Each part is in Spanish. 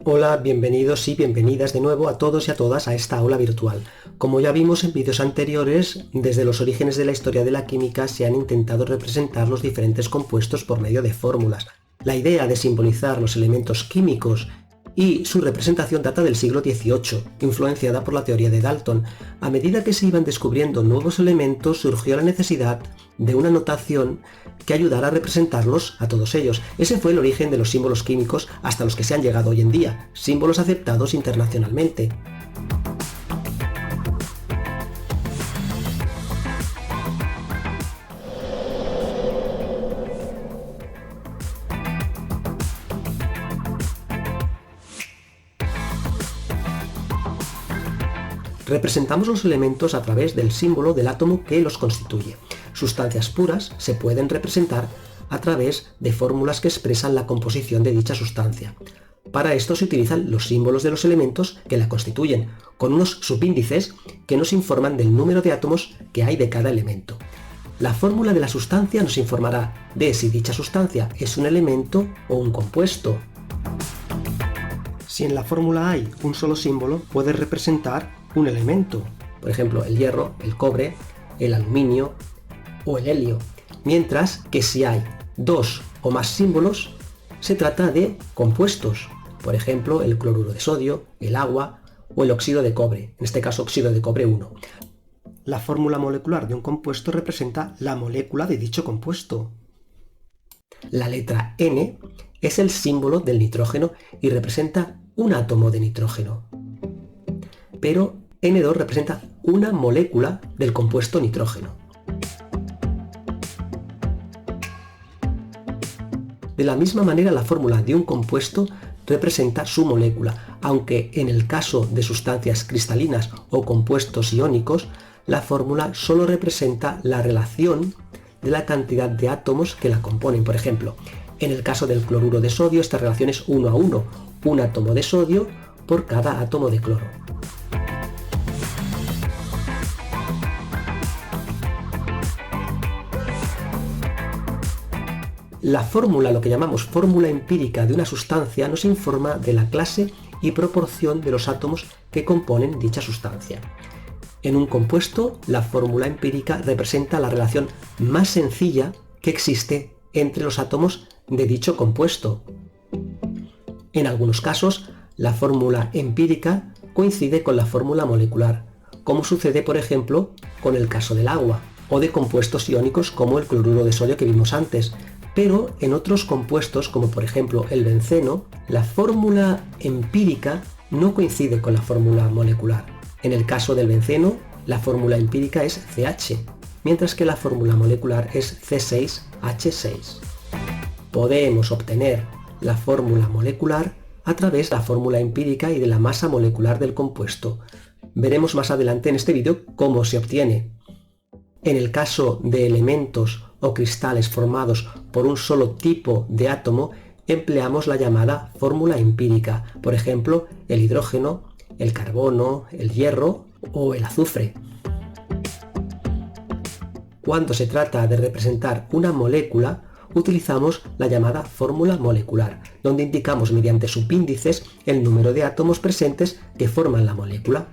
Hola, bienvenidos y bienvenidas de nuevo a todos y a todas a esta aula virtual. Como ya vimos en vídeos anteriores, desde los orígenes de la historia de la química se han intentado representar los diferentes compuestos por medio de fórmulas. La idea de simbolizar los elementos químicos y su representación data del siglo XVIII, influenciada por la teoría de Dalton. A medida que se iban descubriendo nuevos elementos, surgió la necesidad de una notación que ayudara a representarlos a todos ellos. Ese fue el origen de los símbolos químicos hasta los que se han llegado hoy en día, símbolos aceptados internacionalmente. Representamos los elementos a través del símbolo del átomo que los constituye. Sustancias puras se pueden representar a través de fórmulas que expresan la composición de dicha sustancia. Para esto se utilizan los símbolos de los elementos que la constituyen, con unos subíndices que nos informan del número de átomos que hay de cada elemento. La fórmula de la sustancia nos informará de si dicha sustancia es un elemento o un compuesto. Si en la fórmula hay un solo símbolo, puede representar un elemento, por ejemplo el hierro, el cobre, el aluminio o el helio, mientras que si hay dos o más símbolos se trata de compuestos, por ejemplo el cloruro de sodio, el agua o el óxido de cobre, en este caso óxido de cobre 1. La fórmula molecular de un compuesto representa la molécula de dicho compuesto. La letra N es el símbolo del nitrógeno y representa un átomo de nitrógeno. Pero N2 representa una molécula del compuesto nitrógeno. De la misma manera, la fórmula de un compuesto representa su molécula, aunque en el caso de sustancias cristalinas o compuestos iónicos, la fórmula solo representa la relación de la cantidad de átomos que la componen. Por ejemplo, en el caso del cloruro de sodio, esta relación es 1 a 1, un átomo de sodio por cada átomo de cloro. La fórmula, lo que llamamos fórmula empírica de una sustancia, nos informa de la clase y proporción de los átomos que componen dicha sustancia. En un compuesto, la fórmula empírica representa la relación más sencilla que existe entre los átomos de dicho compuesto. En algunos casos, la fórmula empírica coincide con la fórmula molecular, como sucede por ejemplo con el caso del agua, o de compuestos iónicos como el cloruro de sodio que vimos antes. Pero en otros compuestos, como por ejemplo el benceno, la fórmula empírica no coincide con la fórmula molecular. En el caso del benceno, la fórmula empírica es CH, mientras que la fórmula molecular es C6H6. Podemos obtener la fórmula molecular a través de la fórmula empírica y de la masa molecular del compuesto. Veremos más adelante en este vídeo cómo se obtiene. En el caso de elementos o cristales formados por un solo tipo de átomo, empleamos la llamada fórmula empírica, por ejemplo, el hidrógeno, el carbono, el hierro o el azufre. Cuando se trata de representar una molécula, utilizamos la llamada fórmula molecular, donde indicamos mediante subíndices el número de átomos presentes que forman la molécula.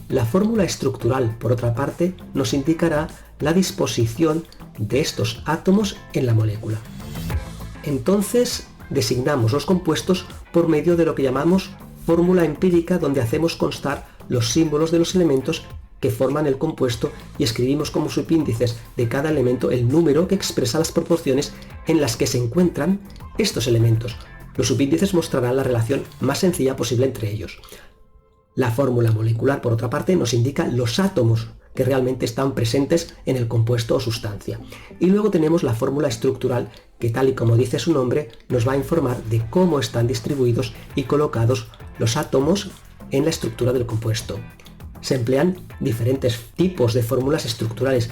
La fórmula estructural, por otra parte, nos indicará la disposición de estos átomos en la molécula. Entonces, designamos los compuestos por medio de lo que llamamos fórmula empírica, donde hacemos constar los símbolos de los elementos que forman el compuesto y escribimos como subíndices de cada elemento el número que expresa las proporciones en las que se encuentran estos elementos. Los subíndices mostrarán la relación más sencilla posible entre ellos. La fórmula molecular, por otra parte, nos indica los átomos que realmente están presentes en el compuesto o sustancia. Y luego tenemos la fórmula estructural, que tal y como dice su nombre, nos va a informar de cómo están distribuidos y colocados los átomos en la estructura del compuesto. Se emplean diferentes tipos de fórmulas estructurales.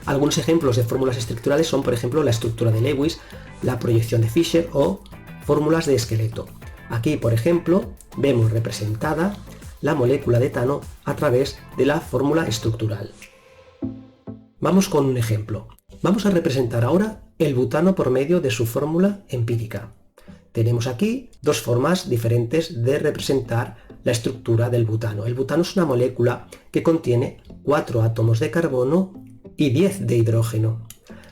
Algunos ejemplos de fórmulas estructurales son, por ejemplo, la estructura de Lewis, la proyección de Fischer o fórmulas de esqueleto. Aquí, por ejemplo, vemos representada la molécula de etano a través de la fórmula estructural. Vamos con un ejemplo. Vamos a representar ahora el butano por medio de su fórmula empírica. Tenemos aquí dos formas diferentes de representar la estructura del butano. El butano es una molécula que contiene 4 átomos de carbono y 10 de hidrógeno.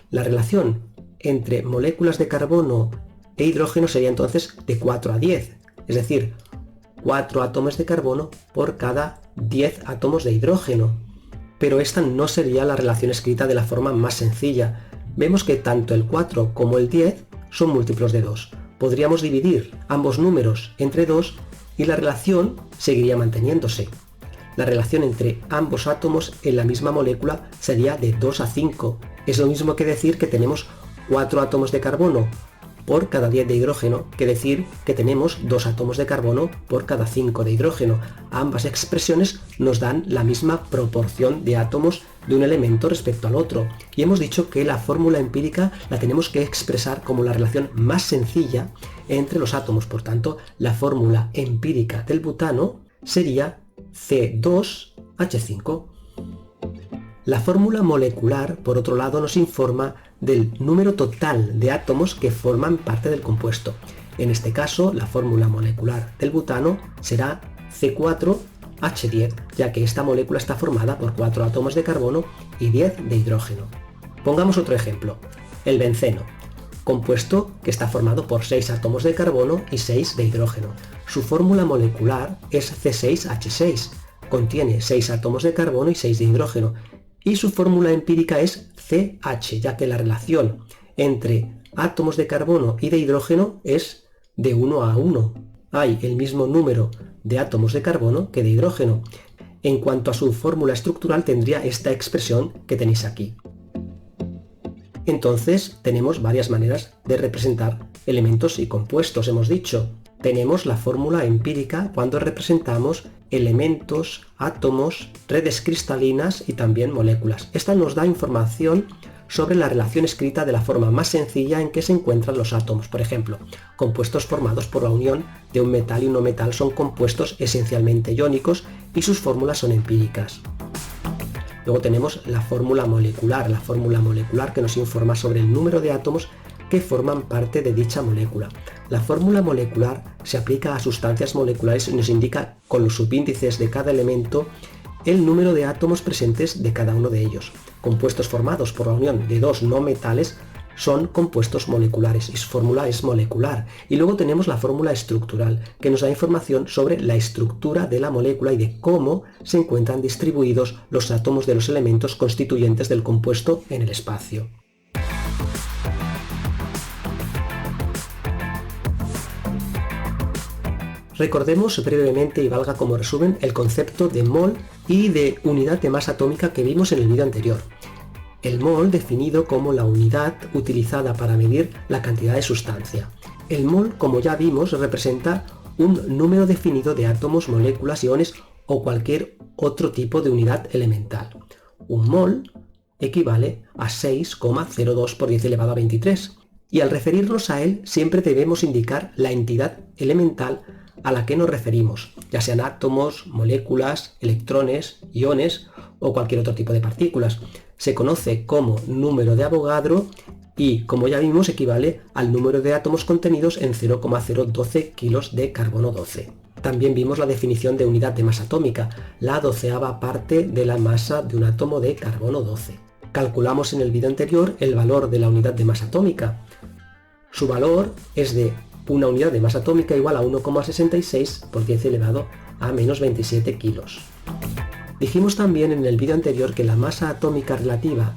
La relación entre moléculas de carbono e hidrógeno sería entonces de 4 a 10, es decir, 4 átomos de carbono por cada 10 átomos de hidrógeno. Pero esta no sería la relación escrita de la forma más sencilla. Vemos que tanto el 4 como el 10 son múltiplos de 2. Podríamos dividir ambos números entre 2 y la relación seguiría manteniéndose. La relación entre ambos átomos en la misma molécula sería de 2 a 5. Es lo mismo que decir que tenemos 4 átomos de carbono por cada 10 de hidrógeno, que decir que tenemos 2 átomos de carbono por cada 5 de hidrógeno. Ambas expresiones nos dan la misma proporción de átomos de un elemento respecto al otro. Y hemos dicho que la fórmula empírica la tenemos que expresar como la relación más sencilla entre los átomos. Por tanto, la fórmula empírica del butano sería C2H5. La fórmula molecular, por otro lado, nos informa del número total de átomos que forman parte del compuesto. En este caso, la fórmula molecular del butano será C4H10, ya que esta molécula está formada por 4 átomos de carbono y 10 de hidrógeno. Pongamos otro ejemplo, el benceno, compuesto que está formado por 6 átomos de carbono y 6 de hidrógeno. Su fórmula molecular es C6H6, contiene 6 átomos de carbono y 6 de hidrógeno, y su fórmula empírica es CH, ya que la relación entre átomos de carbono y de hidrógeno es de 1 a 1. Hay el mismo número de átomos de carbono que de hidrógeno. En cuanto a su fórmula estructural tendría esta expresión que tenéis aquí. Entonces tenemos varias maneras de representar elementos y compuestos, hemos dicho. Tenemos la fórmula empírica cuando representamos elementos, átomos, redes cristalinas y también moléculas. Esta nos da información sobre la relación escrita de la forma más sencilla en que se encuentran los átomos. Por ejemplo, compuestos formados por la unión de un metal y un no metal son compuestos esencialmente iónicos y sus fórmulas son empíricas. Luego tenemos la fórmula molecular que nos informa sobre el número de átomos que forman parte de dicha molécula. La fórmula molecular se aplica a sustancias moleculares y nos indica con los subíndices de cada elemento el número de átomos presentes de cada uno de ellos. Compuestos formados por la unión de dos no metales son compuestos moleculares y su fórmula es molecular. Y luego tenemos la fórmula estructural, que nos da información sobre la estructura de la molécula y de cómo se encuentran distribuidos los átomos de los elementos constituyentes del compuesto en el espacio. Recordemos brevemente y valga como resumen el concepto de mol y de unidad de masa atómica que vimos en el vídeo anterior. El mol definido como la unidad utilizada para medir la cantidad de sustancia. El mol, como ya vimos, representa un número definido de átomos, moléculas, iones o cualquier otro tipo de unidad elemental. Un mol equivale a 6,02 por 10 elevado a 23 y al referirnos a él siempre debemos indicar la entidad elemental a la que nos referimos, ya sean átomos, moléculas, electrones, iones o cualquier otro tipo de partículas. Se conoce como número de Avogadro y, como ya vimos, equivale al número de átomos contenidos en 0,012 kilos de carbono 12. También vimos la definición de unidad de masa atómica, la 12ª parte de la masa de un átomo de carbono 12. Calculamos en el vídeo anterior el valor de la unidad de masa atómica. Su valor es de una unidad de masa atómica igual a 1,66 por 10 elevado a menos 27 kilos. Dijimos también en el vídeo anterior que la masa atómica relativa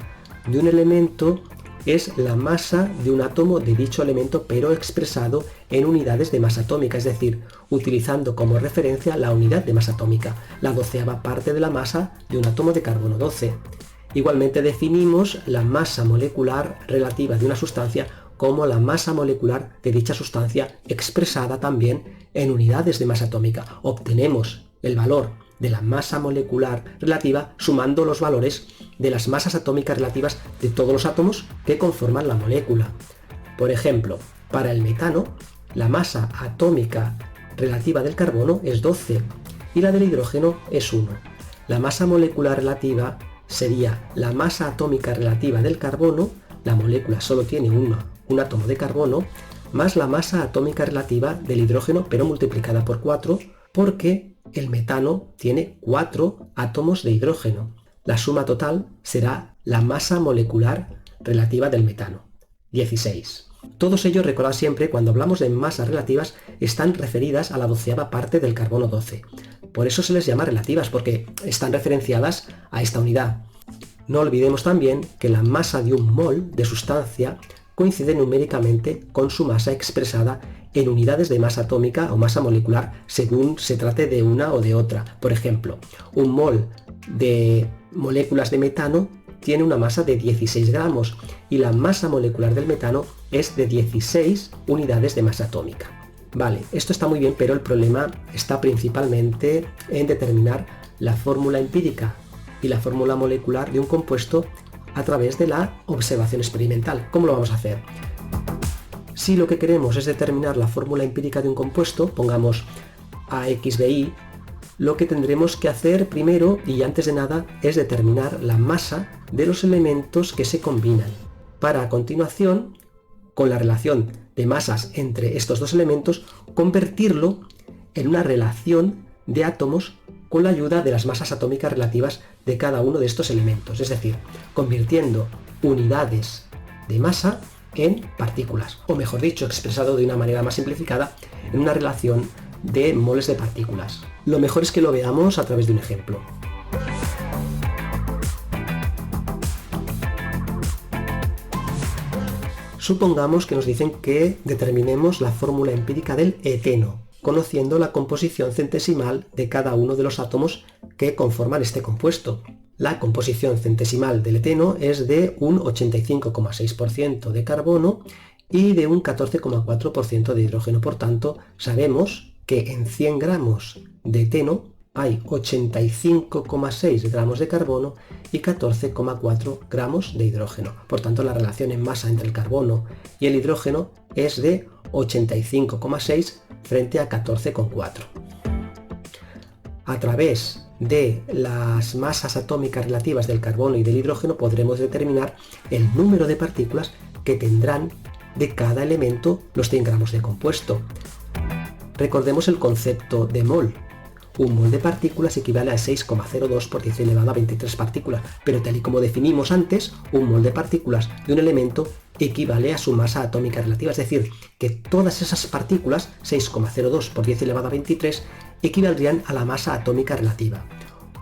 de un elemento es la masa de un átomo de dicho elemento, pero expresado en unidades de masa atómica, es decir, utilizando como referencia la unidad de masa atómica, la 12ª parte de la masa de un átomo de carbono 12. Igualmente definimos la masa molecular relativa de una sustancia como la masa molecular de dicha sustancia expresada también en unidades de masa atómica. Obtenemos el valor de la masa molecular relativa sumando los valores de las masas atómicas relativas de todos los átomos que conforman la molécula. Por ejemplo, para el metano, la masa atómica relativa del carbono es 12 y la del hidrógeno es 1. La masa molecular relativa sería la masa atómica relativa del carbono, la molécula solo tiene un átomo de carbono, más la masa atómica relativa del hidrógeno, pero multiplicada por 4, porque el metano tiene 4 átomos de hidrógeno. La suma total será la masa molecular relativa del metano, 16. Todos ellos, recordad siempre, cuando hablamos de masas relativas, están referidas a la 12ª parte del carbono 12. Por eso se les llama relativas, porque están referenciadas a esta unidad. No olvidemos también que la masa de un mol de sustancia coincide numéricamente con su masa expresada en unidades de masa atómica o masa molecular, según se trate de una o de otra. Por ejemplo, un mol de moléculas de metano tiene una masa de 16 gramos y la masa molecular del metano es de 16 unidades de masa atómica. Vale, esto está muy bien, pero el problema está principalmente en determinar la fórmula empírica y la fórmula molecular de un compuesto a través de la observación experimental. ¿Cómo lo vamos a hacer? Si lo que queremos es determinar la fórmula empírica de un compuesto, pongamos AXBI, lo que tendremos que hacer primero y antes de nada es determinar la masa de los elementos que se combinan, para a continuación, con la relación de masas entre estos dos elementos, convertirlo en una relación de átomos con la ayuda de las masas atómicas relativas de cada uno de estos elementos, es decir, convirtiendo unidades de masa en partículas, o mejor dicho, expresado de una manera más simplificada, en una relación de moles de partículas. Lo mejor es que lo veamos a través de un ejemplo. Supongamos que nos dicen que determinemos la fórmula empírica del eteno, conociendo la composición centesimal de cada uno de los átomos que conforman este compuesto. La composición centesimal del eteno es de un 85,6% de carbono y de un 14,4% de hidrógeno. Por tanto, sabemos que en 100 gramos de eteno hay 85,6 gramos de carbono y 14,4 gramos de hidrógeno. Por tanto, la relación en masa entre el carbono y el hidrógeno es de 85,6 frente a 14,4. A través de las masas atómicas relativas del carbono y del hidrógeno podremos determinar el número de partículas que tendrán de cada elemento los 100 gramos de compuesto. Recordemos el concepto de mol. Un mol de partículas equivale a 6,02 por 10 elevado a 23 partículas, pero tal y como definimos antes, un mol de partículas de un elemento equivale a su masa atómica relativa, es decir, que todas esas partículas, 6,02 por 10 elevado a 23, equivaldrían a la masa atómica relativa.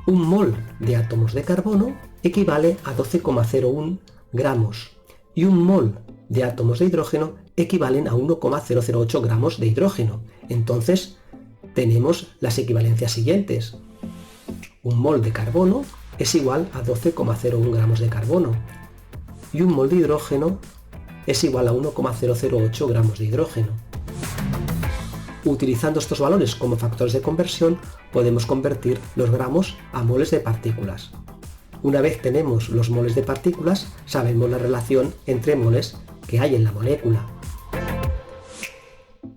Un mol de átomos de carbono equivale a 12,01 gramos y un mol de átomos de hidrógeno equivalen a 1,008 gramos de hidrógeno. Entonces, tenemos las equivalencias siguientes. Un mol de carbono es igual a 12,01 gramos de carbono y un mol de hidrógeno es igual a 1,008 gramos de hidrógeno. Utilizando estos valores como factores de conversión, podemos convertir los gramos a moles de partículas. Una vez tenemos los moles de partículas, sabemos la relación entre moles que hay en la molécula.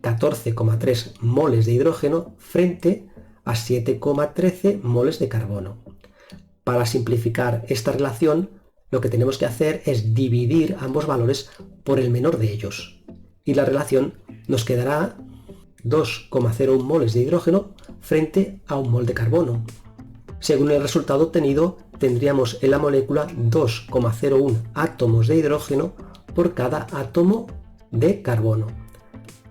14,3 moles de hidrógeno frente a 7,13 moles de carbono. Para simplificar esta relación, lo que tenemos que hacer es dividir ambos valores por el menor de ellos. Y la relación nos quedará 2,01 moles de hidrógeno frente a un mol de carbono. Según el resultado obtenido, tendríamos en la molécula 2,01 átomos de hidrógeno por cada átomo de carbono.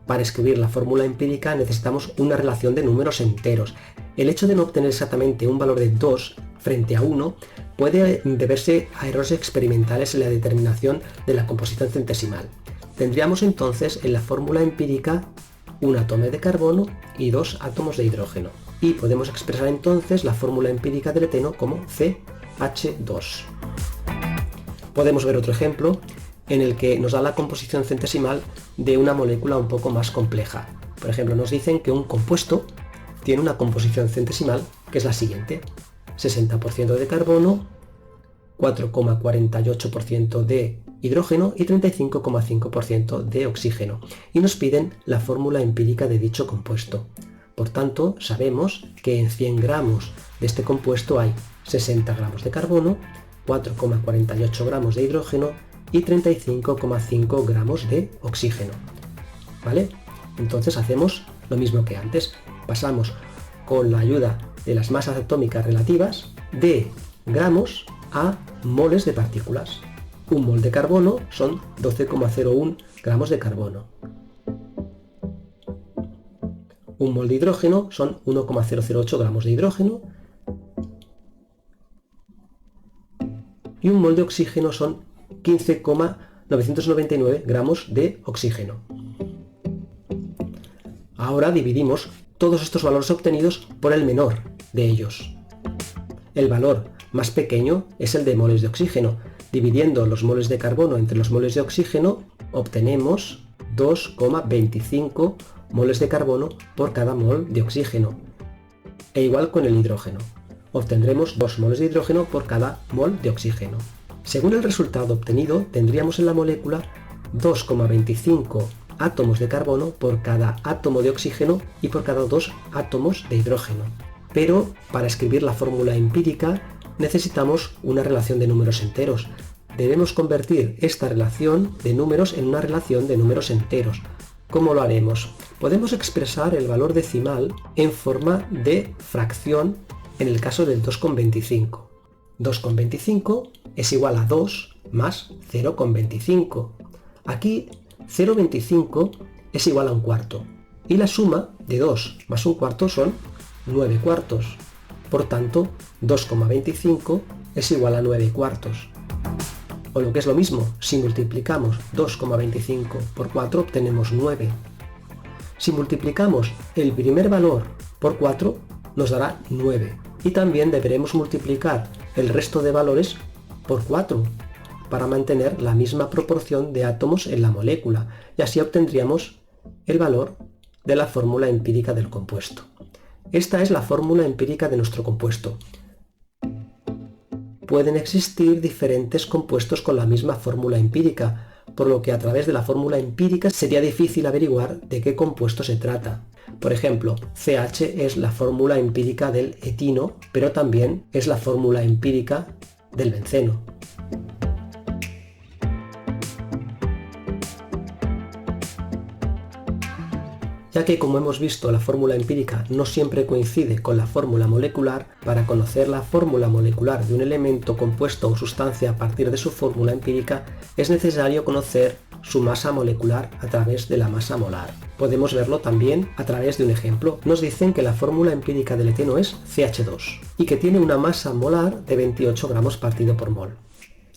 Para escribir la fórmula empírica necesitamos una relación de números enteros. El hecho de no obtener exactamente un valor de 2 frente a 1 puede deberse a errores experimentales en la determinación de la composición centesimal. Tendríamos entonces en la fórmula empírica un átomo de carbono y 2 átomos de hidrógeno. Y podemos expresar entonces la fórmula empírica del eteno como CH2. Podemos ver otro ejemplo en el que nos da la composición centesimal de una molécula un poco más compleja. Por ejemplo, nos dicen que un compuesto tiene una composición centesimal que es la siguiente: 60% de carbono, 4,48% de hidrógeno y 35,5% de oxígeno. Y nos piden la fórmula empírica de dicho compuesto. Por tanto, sabemos que en 100 gramos de este compuesto hay 60 gramos de carbono, 4,48 gramos de hidrógeno y 35,5 gramos de oxígeno. ¿Vale? Entonces hacemos lo mismo que antes. Pasamos con la ayuda de las masas atómicas relativas de gramos a moles de partículas. Un mol de carbono son 12,01 gramos de carbono. Un mol de hidrógeno son 1,008 gramos de hidrógeno. Y un mol de oxígeno son 15,999 gramos de oxígeno. Ahora dividimos todos estos valores obtenidos por el menor de ellos. El valor más pequeño es el de moles de oxígeno. Dividiendo los moles de carbono entre los moles de oxígeno, obtenemos 2,25 moles de carbono por cada mol de oxígeno. E igual con el hidrógeno. Obtendremos 2 moles de hidrógeno por cada mol de oxígeno. Según el resultado obtenido, tendríamos en la molécula 2,25 átomos de carbono por cada átomo de oxígeno y por cada 2 átomos de hidrógeno. Pero para escribir la fórmula empírica necesitamos una relación de números enteros. Debemos convertir esta relación de números en una relación de números enteros. ¿Cómo lo haremos? Podemos expresar el valor decimal en forma de fracción en el caso del 2,25. 2,25 es igual a 2 más 0,25. Aquí 0,25 es igual a un cuarto. Y la suma de 2 más un cuarto son 9 cuartos. Por tanto, 2,25 es igual a 9 cuartos. O lo que es lo mismo, si multiplicamos 2,25 por 4 obtenemos 9. Si multiplicamos el primer valor por 4 nos dará 9. Y también deberemos multiplicar el resto de valores por 4 para mantener la misma proporción de átomos en la molécula, y así obtendríamos el valor de la fórmula empírica del compuesto. Esta es la fórmula empírica de nuestro compuesto. Pueden existir diferentes compuestos con la misma fórmula empírica, por lo que a través de la fórmula empírica sería difícil averiguar de qué compuesto se trata. Por ejemplo, CH es la fórmula empírica del etino, pero también es la fórmula empírica del benceno. Ya que, como hemos visto, la fórmula empírica no siempre coincide con la fórmula molecular, para conocer la fórmula molecular de un elemento, compuesto o sustancia a partir de su fórmula empírica, es necesario conocer su masa molecular a través de la masa molar. Podemos verlo también a través de un ejemplo. Nos dicen que la fórmula empírica del eteno es CH2 y que tiene una masa molar de 28 gramos partido por mol.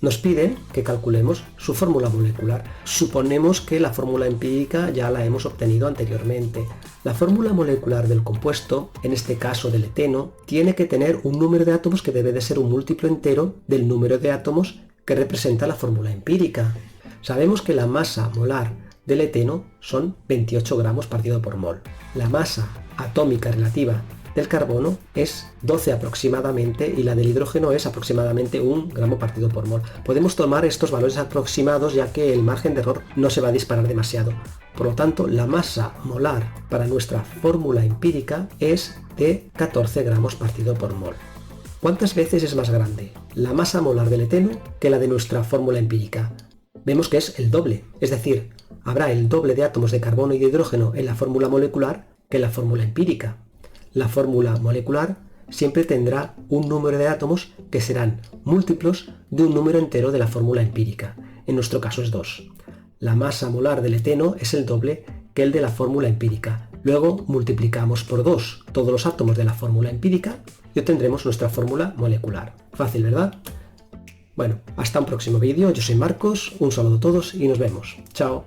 Nos piden que calculemos su fórmula molecular. Suponemos que la fórmula empírica ya la hemos obtenido anteriormente. La fórmula molecular del compuesto, en este caso del eteno, tiene que tener un número de átomos que debe de ser un múltiplo entero del número de átomos que representa la fórmula empírica. Sabemos que la masa molar del eteno son 28 gramos partido por mol. La masa atómica relativa del carbono es 12 aproximadamente y la del hidrógeno es aproximadamente 1 gramo partido por mol. Podemos tomar estos valores aproximados ya que el margen de error no se va a disparar demasiado. Por lo tanto, la masa molar para nuestra fórmula empírica es de 14 gramos partido por mol. ¿Cuántas veces es más grande la masa molar del eteno que la de nuestra fórmula empírica? Vemos que es el doble, es decir, habrá el doble de átomos de carbono y de hidrógeno en la fórmula molecular que en la fórmula empírica. La fórmula molecular siempre tendrá un número de átomos que serán múltiplos de un número entero de la fórmula empírica. En nuestro caso es 2. La masa molar del eteno es el doble que el de la fórmula empírica. Luego multiplicamos por 2 todos los átomos de la fórmula empírica y obtendremos nuestra fórmula molecular. Fácil, ¿verdad? Bueno, hasta un próximo vídeo. Yo soy Marcos, un saludo a todos y nos vemos. Chao.